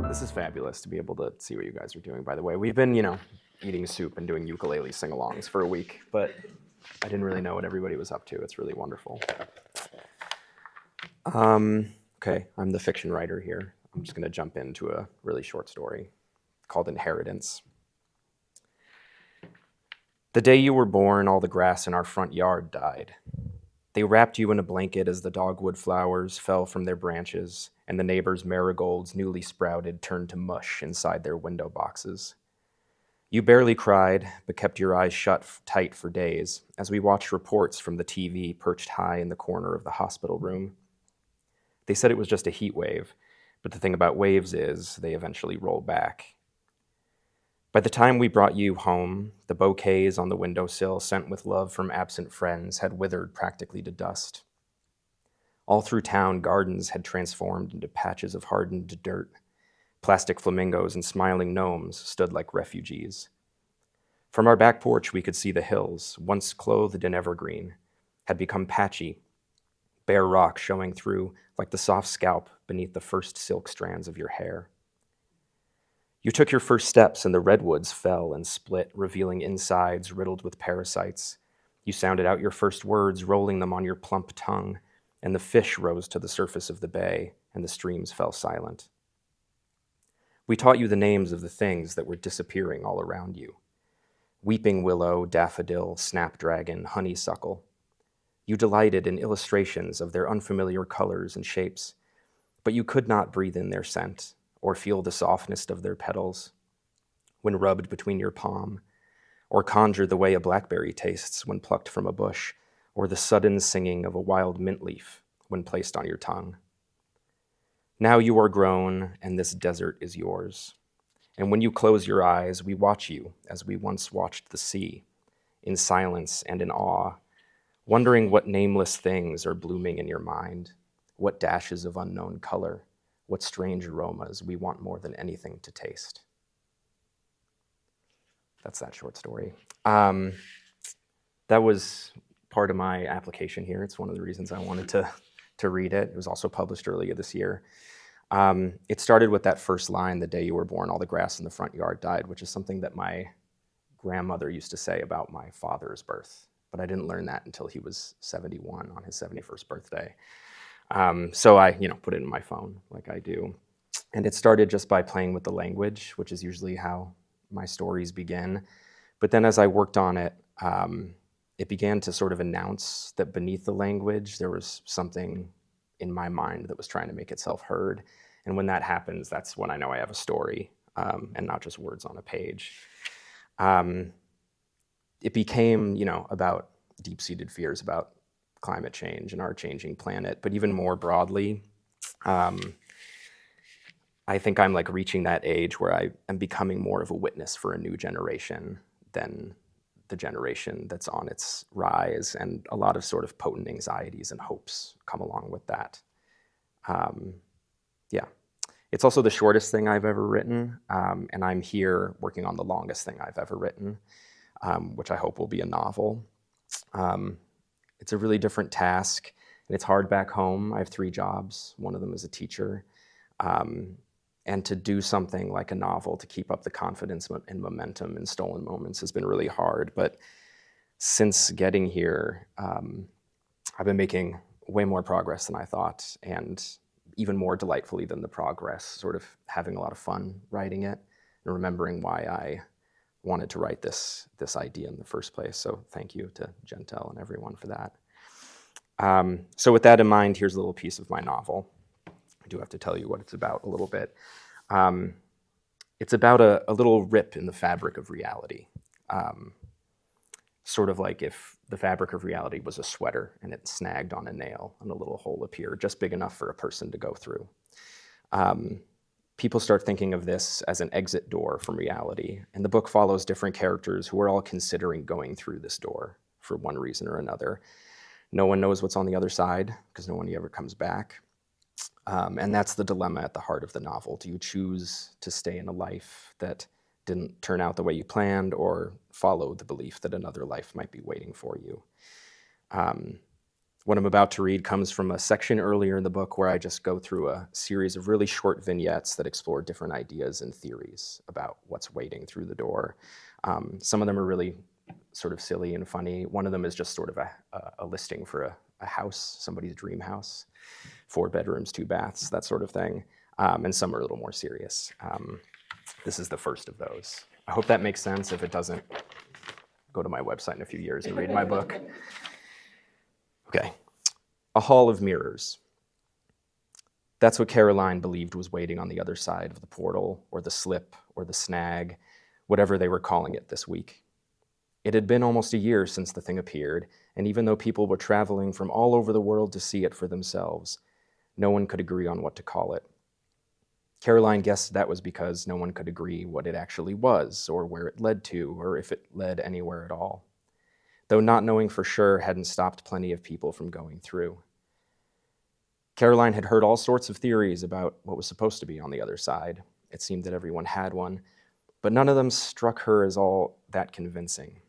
This is fabulous to be able to see what you guys are doing, by the way. We've been, eating soup and doing ukulele sing-alongs for a week, but I didn't really know what everybody was up to. It's really wonderful. Okay, I'm the fiction writer here. I'm just going to jump into a really short story called Inheritance. The day you were born, all the grass in our front yard died. They wrapped you in a blanket as the dogwood flowers fell from their branches, and the neighbors' marigolds, newly sprouted, turned to mush inside their window boxes. You barely cried, but kept your eyes shut tight for days as we watched reports from the TV perched high in the corner of the hospital room. They said it was just a heat wave, but the thing about waves is they eventually roll back. By the time we brought you home, the bouquets on the windowsill sent with love from absent friends had withered practically to dust. All through town, gardens had transformed into patches of hardened dirt. Plastic flamingos and smiling gnomes stood like refugees. From our back porch, we could see the hills, once clothed in evergreen, had become patchy, bare rock showing through like the soft scalp beneath the first silk strands of your hair. You took your first steps and the redwoods fell and split, revealing insides riddled with parasites. You sounded out your first words, rolling them on your plump tongue, and the fish rose to the surface of the bay, and the streams fell silent. We taught you the names of the things that were disappearing all around you. Weeping willow, daffodil, snapdragon, honeysuckle. You delighted in illustrations of their unfamiliar colors and shapes, but you could not breathe in their scent or feel the softness of their petals when rubbed between your palm, or conjure the way a blackberry tastes when plucked from a bush, or the sudden singing of a wild mint leaf when placed on your tongue. Now you are grown, and this desert is yours. And when you close your eyes, we watch you as we once watched the sea, in silence and in awe, wondering what nameless things are blooming in your mind, what dashes of unknown color, what strange aromas we want more than anything to taste. That's that short story. That was part of my application here. It's one of the reasons I wanted to read it. It was also published earlier this year. It started with that first line, "The day you were born, all the grass in the front yard died," which is something that my grandmother used to say about my father's birth. But I didn't learn that until he was 71 on his 71st birthday. So I, put it in my phone like I do. And it started just by playing with the language, which is usually how my stories begin. But then as I worked on it, it began to sort of announce that beneath the language, there was something in my mind that was trying to make itself heard. And when that happens, that's when I know I have a story, and not just words on a page. It became, about deep-seated fears about climate change and our changing planet, but even more broadly, I think I'm like reaching that age where I am becoming more of a witness for a new generation than the generation that's on its rise, and a lot of sort of potent anxieties and hopes come along with that. It's also the shortest thing I've ever written, and I'm here working on the longest thing I've ever written, which I hope will be a novel. It's a really different task, and it's hard back home. I have 3 jobs. One of them is a teacher. And to do something like a novel, to keep up the confidence and momentum in stolen moments has been really hard. But since getting here, I've been making way more progress than I thought, and even more delightfully than the progress, sort of having a lot of fun writing it and remembering why I wanted to write this idea in the first place. So thank you to Jentel and everyone for that. So with that in mind, here's a little piece of my novel. I do have to tell you what it's about a little bit. It's about a little rip in the fabric of reality. Sort of like if the fabric of reality was a sweater and it snagged on a nail and a little hole appeared, just big enough for a person to go through. People start thinking of this as an exit door from reality, and the book follows different characters who are all considering going through this door for one reason or another. No one knows what's on the other side because no one ever comes back. And that's the dilemma at the heart of the novel. Do you choose to stay in a life that didn't turn out the way you planned, or follow the belief that another life might be waiting for you? What I'm about to read comes from a section earlier in the book where I just go through a series of really short vignettes that explore different ideas and theories about what's waiting through the door. Some of them are really sort of silly and funny. One of them is just sort of a listing for a house, somebody's dream house, 4 bedrooms, 2 baths, that sort of thing. And some are a little more serious. This is the first of those. I hope that makes sense. If it doesn't, go to my website in a few years and read my book. Okay. A hall of mirrors. That's what Caroline believed was waiting on the other side of the portal, or the slip, or the snag, whatever they were calling it this week. It had been almost a year since the thing appeared, and even though people were traveling from all over the world to see it for themselves, no one could agree on what to call it. Caroline guessed that was because no one could agree what it actually was, or where it led to, or if it led anywhere at all, though not knowing for sure hadn't stopped plenty of people from going through. Caroline had heard all sorts of theories about what was supposed to be on the other side. It seemed that everyone had one, but none of them struck her as all that convincing,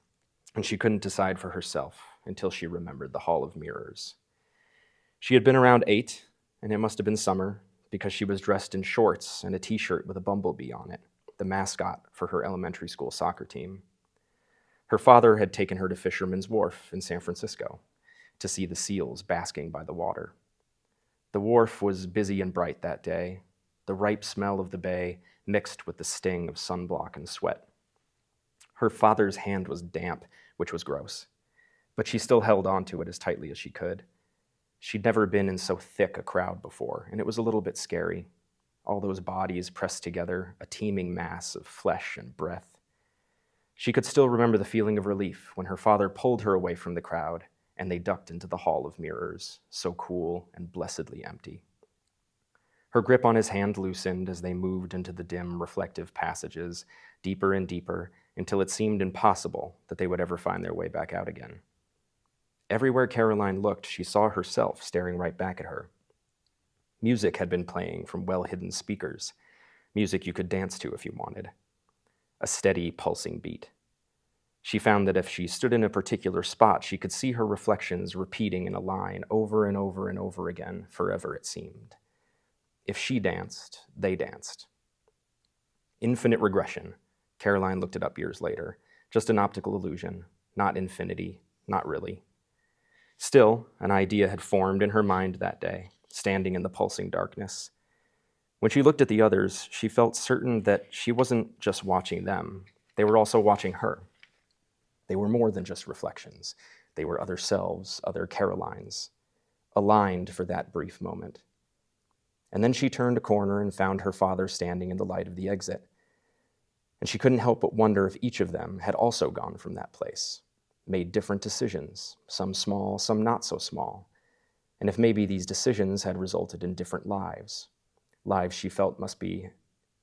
and she couldn't decide for herself until she remembered the Hall of Mirrors. She had been around 8, and it must have been summer, because she was dressed in shorts and a t-shirt with a bumblebee on it, the mascot for her elementary school soccer team. Her father had taken her to Fisherman's Wharf in San Francisco to see the seals basking by the water. The wharf was busy and bright that day, the ripe smell of the bay mixed with the sting of sunblock and sweat. Her father's hand was damp, which was gross, but she still held on to it as tightly as she could. She'd never been in so thick a crowd before, and it was a little bit scary. All those bodies pressed together, a teeming mass of flesh and breath. She could still remember the feeling of relief when her father pulled her away from the crowd, and they ducked into the Hall of Mirrors, so cool and blessedly empty. Her grip on his hand loosened as they moved into the dim, reflective passages, deeper and deeper, until it seemed impossible that they would ever find their way back out again. Everywhere Caroline looked, she saw herself staring right back at her. Music had been playing from well-hidden speakers, music you could dance to if you wanted. A steady, pulsing beat. She found that if she stood in a particular spot, she could see her reflections repeating in a line over and over and over again, forever it seemed. If she danced, they danced. Infinite regression. Caroline looked it up years later. Just an optical illusion, not infinity, not really. Still, an idea had formed in her mind that day, standing in the pulsing darkness. When she looked at the others, she felt certain that she wasn't just watching them, they were also watching her. They were more than just reflections. They were other selves, other Carolines, aligned for that brief moment. And then she turned a corner and found her father standing in the light of the exit. And she couldn't help but wonder if each of them had also gone from that place, made different decisions, some small, some not so small, and if maybe these decisions had resulted in different lives, lives she felt must be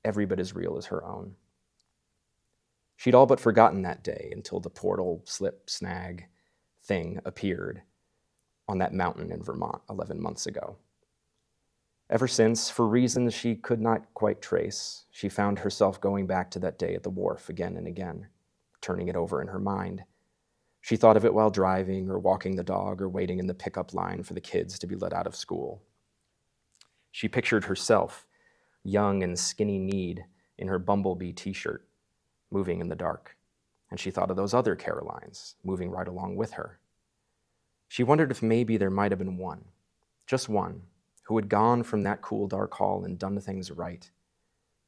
every bit as real as her own. She'd all but forgotten that day until the portal, slip, snag thing appeared on that mountain in Vermont 11 months ago. Ever since, for reasons she could not quite trace, she found herself going back to that day at the wharf again and again, turning it over in her mind. She thought of it while driving or walking the dog or waiting in the pickup line for the kids to be let out of school. She pictured herself, young and skinny-kneed, in her bumblebee t-shirt, moving in the dark, and she thought of those other Carolines, moving right along with her. She wondered if maybe there might have been one, just one, who had gone from that cool dark hall and done things right,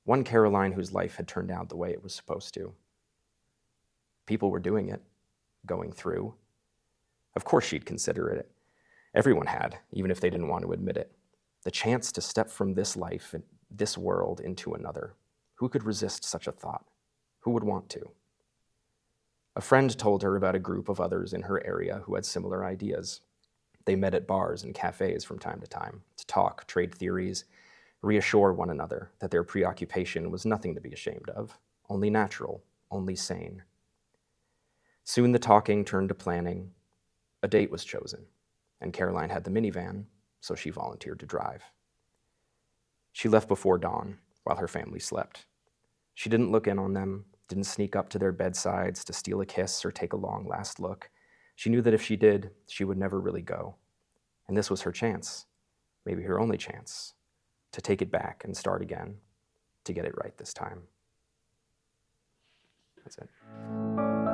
one Caroline whose life had turned out the way it was supposed to. People were doing it, going through. Of course she'd consider it. Everyone had, even if they didn't want to admit it. The chance to step from this life, this world, into another. Who could resist such a thought? Who would want to? A friend told her about a group of others in her area who had similar ideas. They met at bars and cafes from time to talk, trade theories, reassure one another that their preoccupation was nothing to be ashamed of, only natural, only sane. Soon the talking turned to planning. A date was chosen, and Caroline had the minivan, so she volunteered to drive. She left before dawn, while her family slept. She didn't look in on them, didn't sneak up to their bedsides to steal a kiss or take a long last look. She knew that if she did, she would never really go. And this was her chance, maybe her only chance, to take it back and start again, to get it right this time. That's it.